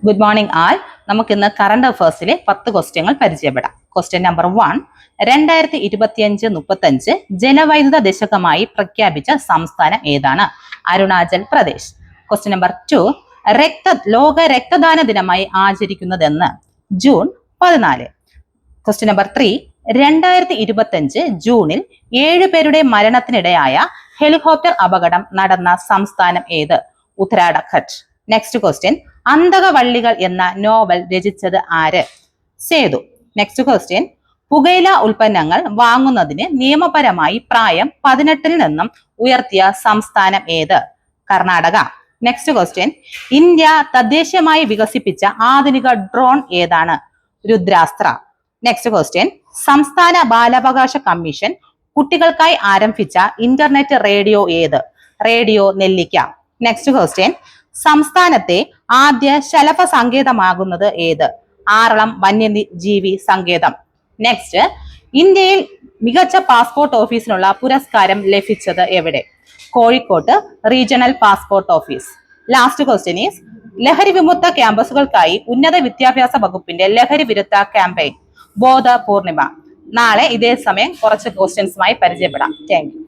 Good morning ആൾ. നമുക്ക് ഇന്ന് current അഫയേഴ്സിലെ 10 ക്വസ്റ്റ്യങ്ങൾ പരിചയപ്പെടാം. ക്വസ്റ്റ്യൻ നമ്പർ 1, 2025-35 ജലവൈദ്യുത ദശകമായി പ്രഖ്യാപിച്ച സംസ്ഥാനം ഏതാണ്? അരുണാചൽ പ്രദേശ്. ക്വസ്റ്റ്യൻ നമ്പർ 2, ലോക രക്തദാന ദിനമായി ആചരിക്കുന്നതെന്ന്? ജൂൺ 14. ക്വസ്റ്റ്യൻ നമ്പർ 3, 2025 ജൂണിൽ 7 പേരുടെ മരണത്തിനിടയായ ഹെലികോപ്റ്റർ അപകടം നടന്ന സംസ്ഥാനം ഏത്? ഉത്തരാഖണ്ഡ്. നെക്സ്റ്റ് ക്വസ്റ്റ്യൻ, അന്തകവള്ളികൾ എന്ന നോവൽ രചിച്ചത് ആര്? സേതു. നെക്സ്റ്റ് ക്വസ്റ്റ്യൻ, പുകയില ഉൽപ്പന്നങ്ങൾ വാങ്ങുന്നതിന് നിയമപരമായി പ്രായം 18-ൽ നിന്നും ഉയർത്തിയ സംസ്ഥാനം ഏത്? കർണാടക. നെക്സ്റ്റ് ക്വസ്റ്റ്യൻ, ഇന്ത്യ തദ്ദേശീയമായി വികസിപ്പിച്ച ആധുനിക ഡ്രോൺ ഏതാണ്? രുദ്രാസ്ത്ര. നെക്സ്റ്റ് ക്വസ്റ്റ്യൻ, സംസ്ഥാന ബാലാവകാശ കമ്മീഷൻ കുട്ടികൾക്കായി ആരംഭിച്ച ഇന്റർനെറ്റ് റേഡിയോ ഏത്? റേഡിയോ നെല്ലിക്ക. നെക്സ്റ്റ് ക്വസ്റ്റ്യൻ, സംസ്ഥാനത്തെ ആദ്യ ശലഭ സങ്കേതമാകുന്നത് ഏത്? ആറളം വന്യജീവി സങ്കേതം. നെക്സ്റ്റ്, ഇന്ത്യയിൽ മികച്ച പാസ്പോർട്ട് ഓഫീസിനുള്ള പുരസ്കാരം ലഭിച്ചത് എവിടെ? കോഴിക്കോട്ട് regional passport office. Last question is, ലഹരി വിമുക്ത ക്യാമ്പസുകൾക്കായി ഉന്നത വിദ്യാഭ്യാസ വകുപ്പിന്റെ ലഹരി വിരുദ്ധ ക്യാമ്പയിൻ ബോധ പൂർണിമ. നാളെ ഇതേ സമയം കുറച്ച് ക്വസ്റ്റ്യൻസുമായി പരിചയപ്പെടാം. Thank you.